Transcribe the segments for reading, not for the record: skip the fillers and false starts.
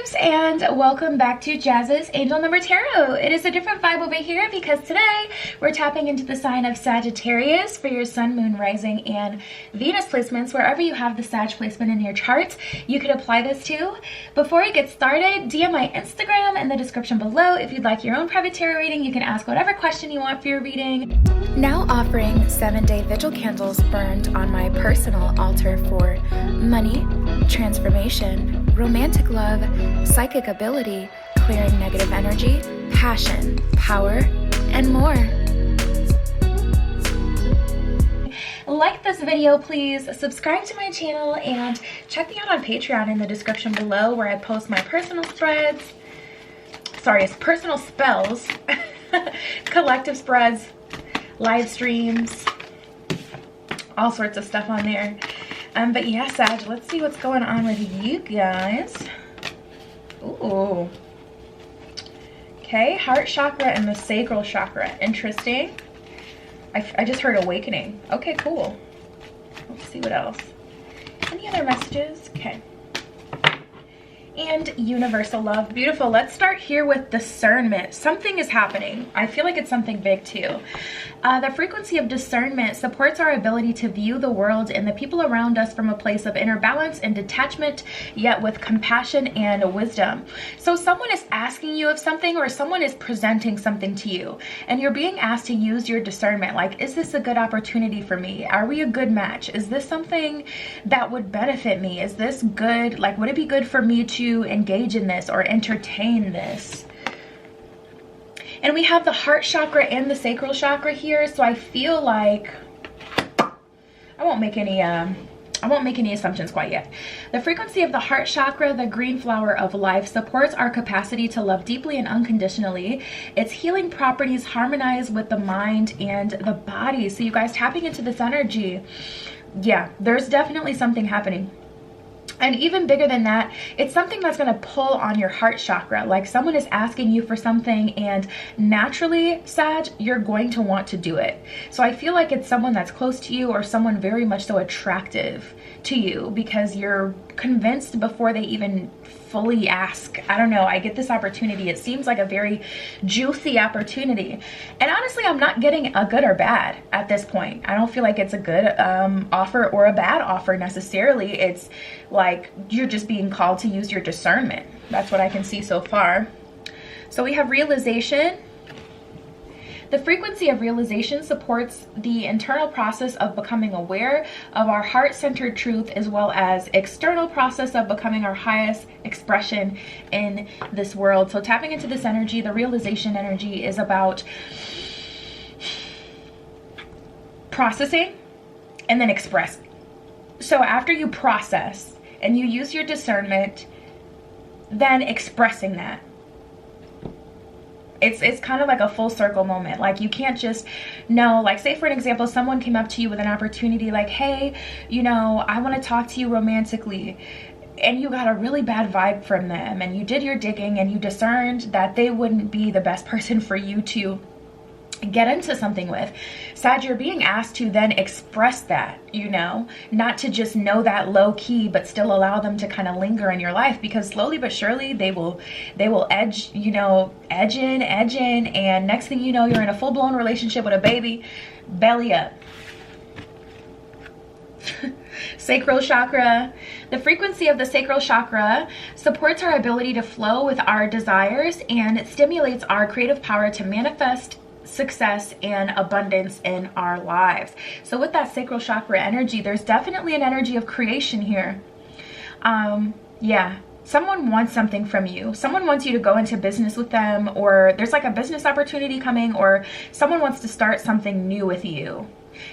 Sagittarius, and welcome back to Jazz's Angel Number Tarot. It is a different vibe over here because today we're tapping into the sign of Sagittarius for your Sun, Moon, Rising, and Venus placements. Wherever you have the Sag placement in your chart, you could apply this to. Before we get started, DM my Instagram in the description below. If you'd like your own private tarot reading, you can ask whatever question you want for your reading. Now offering 7-day vigil candles burned on my personal altar for money, transformation, romantic love, psychic ability, clearing negative energy, passion, power, and more. Like this video, please, subscribe to my channel, and check me out on Patreon in the description below where I post my personal spreads. Sorry, it's personal spells, collective spreads, live streams, all sorts of stuff on there. But yeah, Sag, let's see what's going on with you guys. Ooh. Okay, heart chakra and the sacral chakra. Interesting. I just heard awakening. Okay, cool. Let's see what else. Any other messages? Okay. And universal love. Beautiful. Let's start here with discernment. Something is happening. I feel like it's something big too. The frequency of discernment supports our ability to view the world and the people around us from a place of inner balance and detachment, yet with compassion and wisdom. So someone is asking you of something, or someone is presenting something to you, and you're being asked to use your discernment. Like, is this a good opportunity for me? Are we a good match? Is this something that would benefit me? Is this good? Like, would it be good for me to engage in this or entertain this? And we have the heart chakra and the sacral chakra here, so I feel like I won't make any assumptions quite yet. The frequency of the heart chakra, the green flower of life, supports our capacity to love deeply and unconditionally. Its healing properties harmonize with the mind and the body. So you guys tapping into this energy, yeah, there's definitely something happening. And even bigger than that, it's something that's going to pull on your heart chakra. Like, someone is asking you for something, and naturally, Sag, you're going to want to do it. So I feel like it's someone that's close to you, or someone very much so attractive to you, because you're convinced before they even fully ask. I don't know, I get this opportunity. It seems like a very juicy opportunity, and honestly, I'm not getting a good or bad at this point. I don't feel like it's a good offer or a bad offer necessarily. It's like you're just being called to use your discernment. That's what I can see so far. So we have realization. The frequency of realization supports the internal process of becoming aware of our heart-centered truth, as well as external process of becoming our highest expression in this world. So tapping into this energy, the realization energy, is about processing and then expressing. So after you process and you use your discernment, then expressing that. It's kind of like a full circle moment. Like, you can't just know, like, say for an example, someone came up to you with an opportunity like, hey, you know, I want to talk to you romantically, and you got a really bad vibe from them, and you did your digging and you discerned that they wouldn't be the best person for you to get into something with. Sag, you're being asked to then express that, you know, not to just know that low key, but still allow them to kind of linger in your life, because slowly but surely they will edge in, and next thing you know, you're in a full-blown relationship with a baby. Belly up. Sacral chakra. The frequency of the sacral chakra supports our ability to flow with our desires, and it stimulates our creative power to manifest success and abundance in our lives. So with that sacral chakra energy, there's definitely an energy of creation here. Yeah, someone wants something from you. Someone wants you to go into business with them, or there's like a business opportunity coming, or someone wants to start something new with you,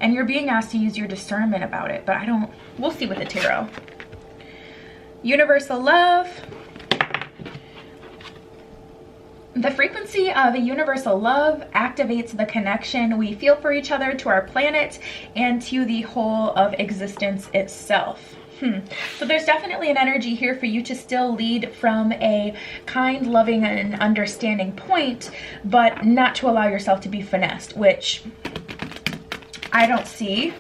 and you're being asked to use your discernment about it. But we'll see with the tarot. Universal love. The frequency of a universal love activates the connection we feel for each other, to our planet, and to the whole of existence itself. So there's definitely an energy here for you to still lead from a kind, loving, and understanding point, but not to allow yourself to be finessed, which I don't see.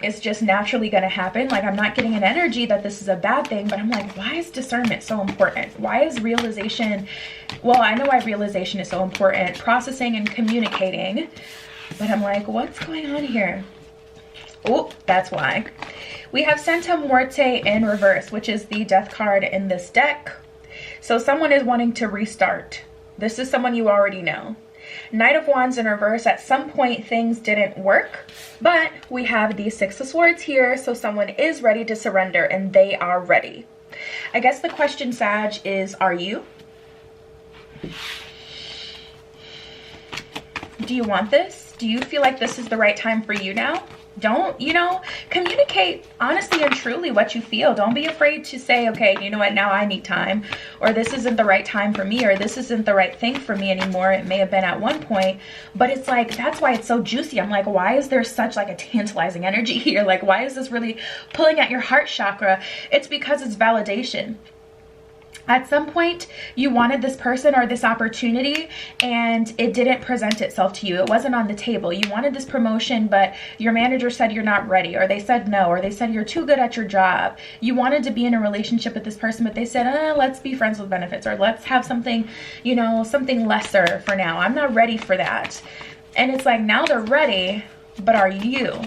it's just naturally going to happen. Like, I'm not getting an energy that this is a bad thing, but I'm like, why is discernment so important? Why is realization, well, I know why realization is so important, processing and communicating, but I'm like, what's going on here? Oh, that's why. We have Santa Muerte in reverse, which is the death card in this deck. So someone is wanting to restart. This is someone you already know. Knight of Wands in reverse. At some point things didn't work, but we have the Six of Swords here. So someone is ready to surrender, and they are ready. I guess the question, Sag, is, are you? Do you want this? Do you feel like this is the right time for you now? Don't, you know, communicate honestly and truly what you feel. Don't be afraid to say, okay, you know what, now I need time, or this isn't the right time for me, or this isn't the right thing for me anymore. It may have been at one point, but it's like, that's why it's so juicy. I'm like, why is there such like a tantalizing energy here? Like, why is this really pulling at your heart chakra? It's because it's validation. At some point, you wanted this person or this opportunity and it didn't present itself to you. It wasn't on the table. You wanted this promotion, but your manager said you're not ready, or they said no, or they said you're too good at your job. You wanted to be in a relationship with this person, but they said, let's be friends with benefits, or let's have something, you know, something lesser for now. I'm not ready for that. And it's like, now they're ready, but are you?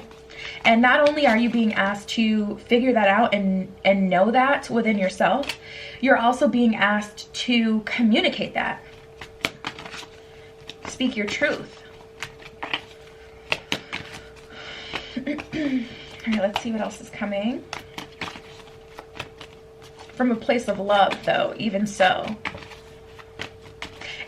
And not only are you being asked to figure that out and know that within yourself, you're also being asked to communicate that. Speak your truth. All right, let's see what else is coming. From a place of love, though, even so.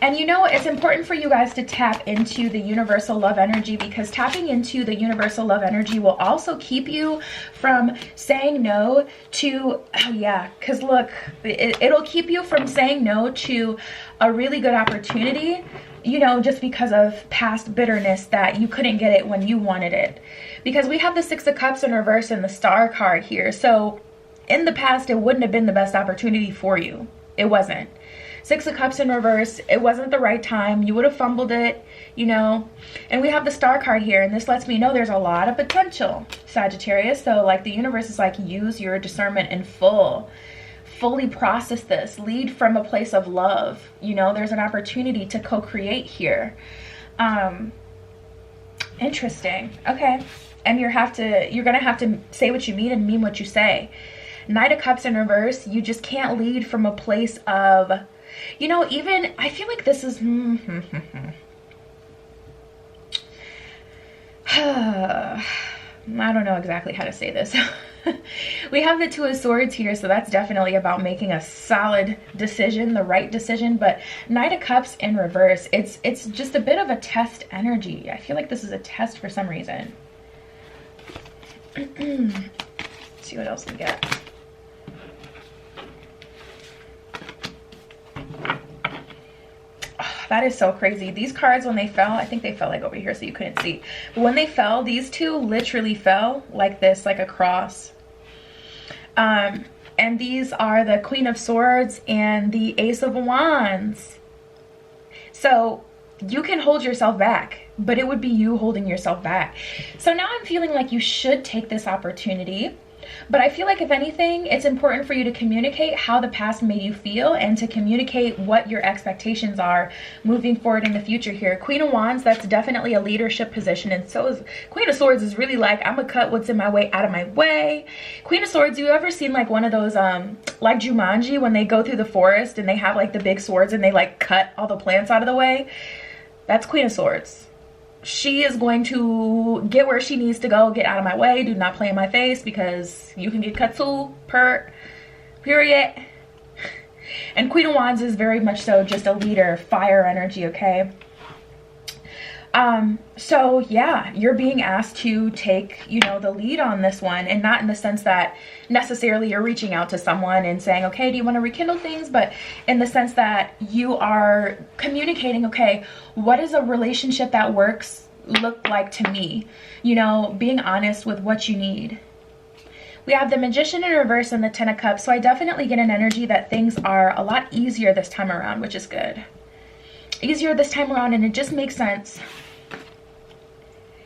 And you know, it's important for you guys to tap into the universal love energy, because tapping into the universal love energy will also keep you from saying no to, oh yeah, because look, it'll keep you from saying no to a really good opportunity, you know, just because of past bitterness that you couldn't get it when you wanted it. Because we have the Six of Cups in reverse and the Star card here. So in the past, it wouldn't have been the best opportunity for you. It wasn't. Six of Cups in reverse, it wasn't the right time. You would have fumbled it, you know. And we have the Star card here, and this lets me know there's a lot of potential, Sagittarius. So like the universe is like, use your discernment in full. Fully process this. Lead from a place of love. You know, there's an opportunity to co-create here. Interesting. Okay. And you're gonna have to say what you mean and mean what you say. Knight of Cups in reverse, you just can't lead from a place of, you know, even, I feel like this is, I don't know exactly how to say this. We have the Two of Swords here, so that's definitely about making a solid decision, the right decision. But Knight of Cups in reverse, it's just a bit of a test energy. I feel like this is a test for some reason. Let's see what else we get. That is so crazy. These cards, when they fell, I think they fell like over here so you couldn't see. But when they fell, these two literally fell like this, like a cross. And these are the Queen of Swords and the Ace of Wands. So you can hold yourself back, but it would be you holding yourself back. So now I'm feeling like you should take this opportunity. But I feel like, if anything, it's important for you to communicate how the past made you feel and to communicate what your expectations are moving forward in the future here. Queen of Wands, that's definitely a leadership position. And so is Queen of Swords, is really like, I'm gonna cut what's in my way out of my way. Queen of Swords, you ever seen like one of those, like Jumanji, when they go through the forest and they have like the big swords and they like cut all the plants out of the way? That's Queen of Swords. She is going to get where she needs to go. Get out of my way. Do not play in my face, because you can get cut too. Period. And Queen of Wands is very much so just a leader, fire energy, okay? So yeah, you're being asked to take, you know, the lead on this one, and not in the sense that necessarily you're reaching out to someone and saying, okay, do you want to rekindle things? But in the sense that you are communicating, okay, what does a relationship that works look like to me? You know, being honest with what you need. We have the Magician in reverse and the Ten of Cups. So I definitely get an energy that things are a lot easier this time around, which is good. Easier this time around, and it just makes sense.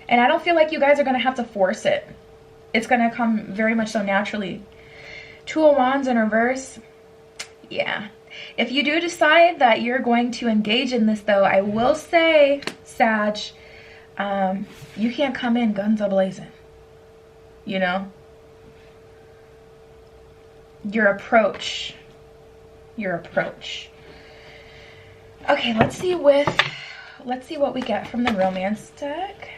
And I don't feel like you guys are going to have to force it. It's going to come very much so naturally. Two of Wands in reverse. Yeah. If you do decide that you're going to engage in this, though, I will say, Sag, you can't come in guns a-blazing. You know? Your approach. Okay, let's see what we get from the romance deck.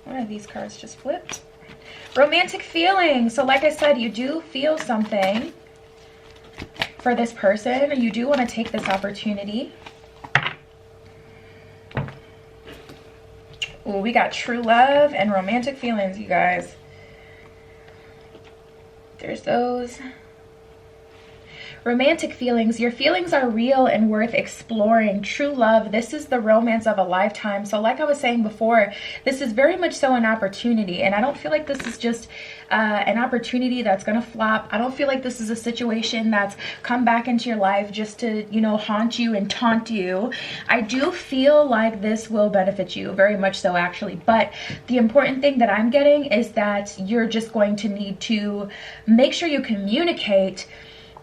One of these cards just flipped. Romantic feelings. So like I said, you do feel something for this person. You do want to take this opportunity. Ooh, we got true love and romantic feelings, you guys. There's those. Romantic feelings. Your feelings are real and worth exploring. True love. This is the romance of a lifetime. So like I was saying before, this is very much so an opportunity. And I don't feel like this is just an opportunity that's going to flop. I don't feel like this is a situation that's come back into your life just to, you know, haunt you and taunt you. I do feel like this will benefit you very much so, actually. But the important thing that I'm getting is that you're just going to need to make sure you communicate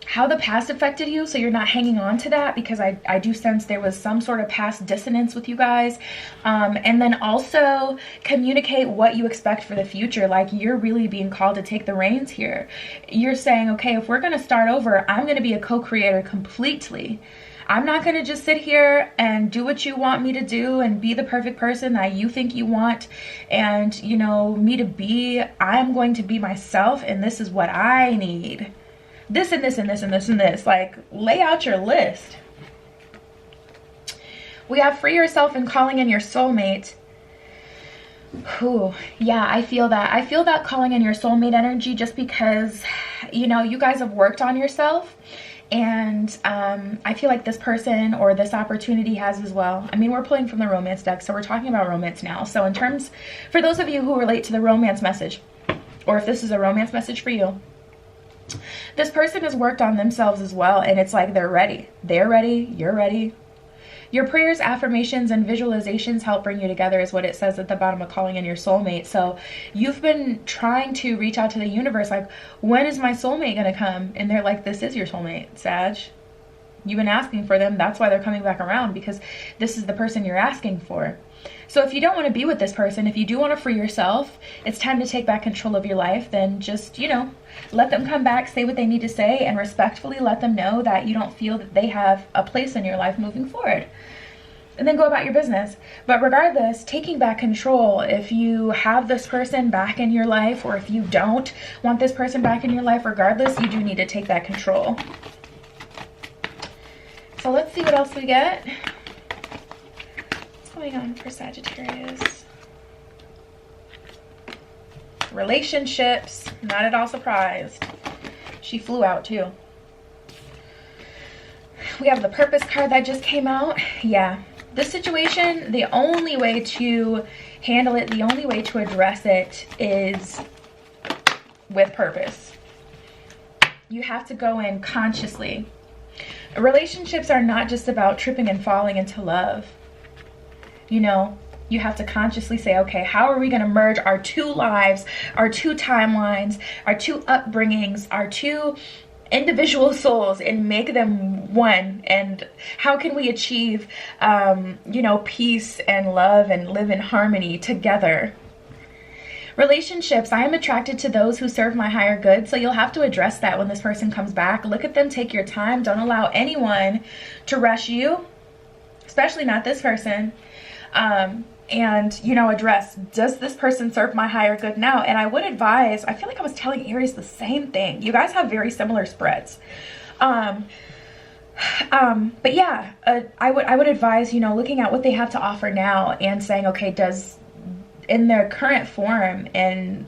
how the past affected you, so you're not hanging on to that, because I do sense there was some sort of past dissonance with you guys. And then also communicate what you expect for the future. Like, you're really being called to take the reins here. You're saying, okay, if we're going to start over, I'm going to be a co-creator completely. I'm not going to just sit here and do what you want me to do and be the perfect person that you think you want and, you know, me to be. I'm going to be myself, and this is what I need. This and this and this and this and this. Like, lay out your list. We have free yourself and calling in your soulmate. Ooh, yeah, I feel that. I feel that calling in your soulmate energy, just because, you know, you guys have worked on yourself. And I feel like this person or this opportunity has as well. I mean, we're pulling from the romance deck, so we're talking about romance now. So in terms, for those of you who relate to the romance message, or if this is a romance message for you, this person has worked on themselves as well, and it's like they're ready. They're ready. You're ready. Your prayers, affirmations, and visualizations help bring you together, is what it says at the bottom of calling in your soulmate. So you've been trying to reach out to the universe, like, when is my soulmate going to come? And they're like, this is your soulmate, Sag. You've been asking for them. That's why they're coming back around, because this is the person you're asking for. So if you don't want to be with this person, if you do want to free yourself, it's time to take back control of your life, then just, you know, let them come back, say what they need to say, and respectfully let them know that you don't feel that they have a place in your life moving forward. And then go about your business. But regardless, taking back control, if you have this person back in your life, or if you don't want this person back in your life, regardless, you do need to take that control. So let's see what else we get. What's going on for Sagittarius? Relationships. Not at all surprised. She flew out too. We have the Purpose card that just came out. Yeah. This situation, the only way to handle it, the only way to address it is with purpose. You have to go in consciously. Relationships are not just about tripping and falling into love. You know, you have to consciously say, okay, how are we going to merge our two lives, our two timelines, our two upbringings, our two individual souls, and make them one? And how can we achieve, you know, peace and love and live in harmony together? Relationships, I am attracted to those who serve my higher good. So you'll have to address that when this person comes back. Look at them, take your time. Don't allow anyone to rush you, especially not this person. And, you know, address, does this person serve my higher good now? And I would advise, I feel like I was telling Aries the same thing. You guys have very similar spreads. But yeah, I would advise, you know, looking at what they have to offer now and saying, okay, does, in their current form and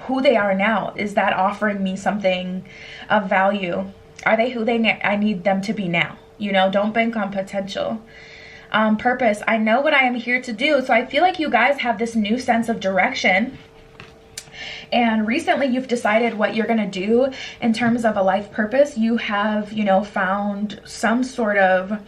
who they are now, is that offering me something of value? Are they who I need them to be now? You know, don't bank on potential. Purpose, I know what I am here to do. So I feel like you guys have this new sense of direction. And recently you've decided what you're going to do in terms of a life purpose. You have, you know, found some sort of,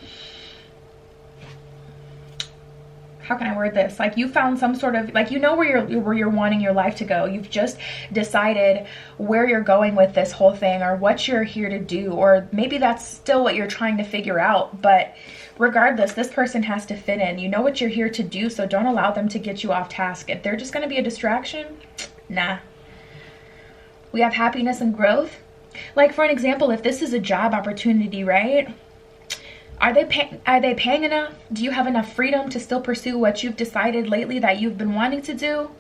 how can I word this? Like, you found some sort of, like, you know where you're wanting your life to go. You've just decided where you're going with this whole thing, or what you're here to do, or maybe that's still what you're trying to figure out. But regardless, this person has to fit in. You know what you're here to do, so don't allow them to get you off task. If they're just going to be a distraction, nah. We have happiness and growth. Like, for an example, if this is a job opportunity, right? Are they paying enough? Do you have enough freedom to still pursue what you've decided lately that you've been wanting to do?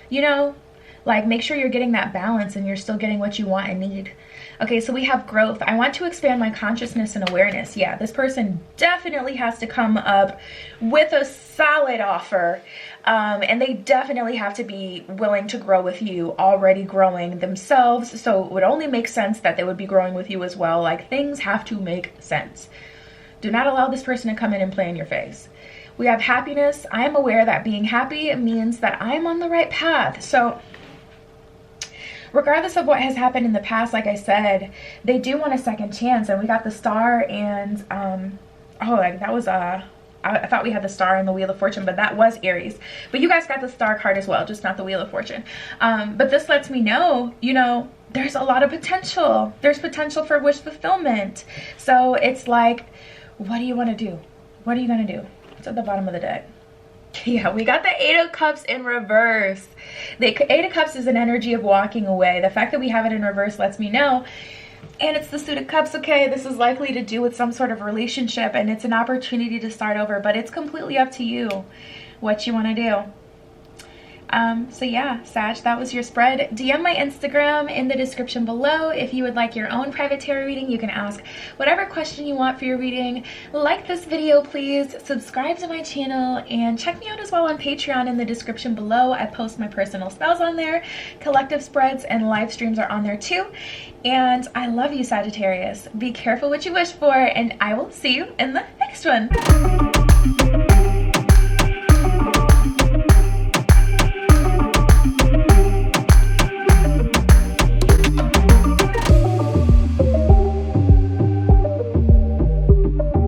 You know, like, make sure you're getting that balance and you're still getting what you want and need. Okay, so we have growth. I want to expand my consciousness and awareness. Yeah, this person definitely has to come up with a solid offer. And they definitely have to be willing to grow with you, already growing themselves. So it would only make sense that they would be growing with you as well. Like, things have to make sense. Do not allow this person to come in and play in your face. We have happiness. I am aware that being happy means that I'm on the right path. So regardless of what has happened in the past, like I said, they do want a second chance. And we got the star and, oh, like that was, I thought we had the star and the Wheel of Fortune, but that was Aries. But you guys got the star card as well, just not the Wheel of Fortune. But this lets me know, you know, there's a lot of potential. There's potential for wish fulfillment. So it's like, what do you want to do? What are you going to do? It's at the bottom of the deck. Yeah, we got the Eight of Cups in reverse. The Eight of Cups is an energy of walking away. The fact that we have it in reverse lets me know. And it's the Suit of Cups. Okay, this is likely to do with some sort of relationship, and it's an opportunity to start over, but it's completely up to you what you want to do. So yeah, Sag, that was your spread. DM my Instagram in the description below. If you would like your own private tarot reading, you can ask whatever question you want for your reading. Like this video, please. Subscribe to my channel and check me out as well on Patreon in the description below. I post my personal spells on there. Collective spreads and live streams are on there too. And I love you, Sagittarius. Be careful what you wish for, and I will see you in the next one.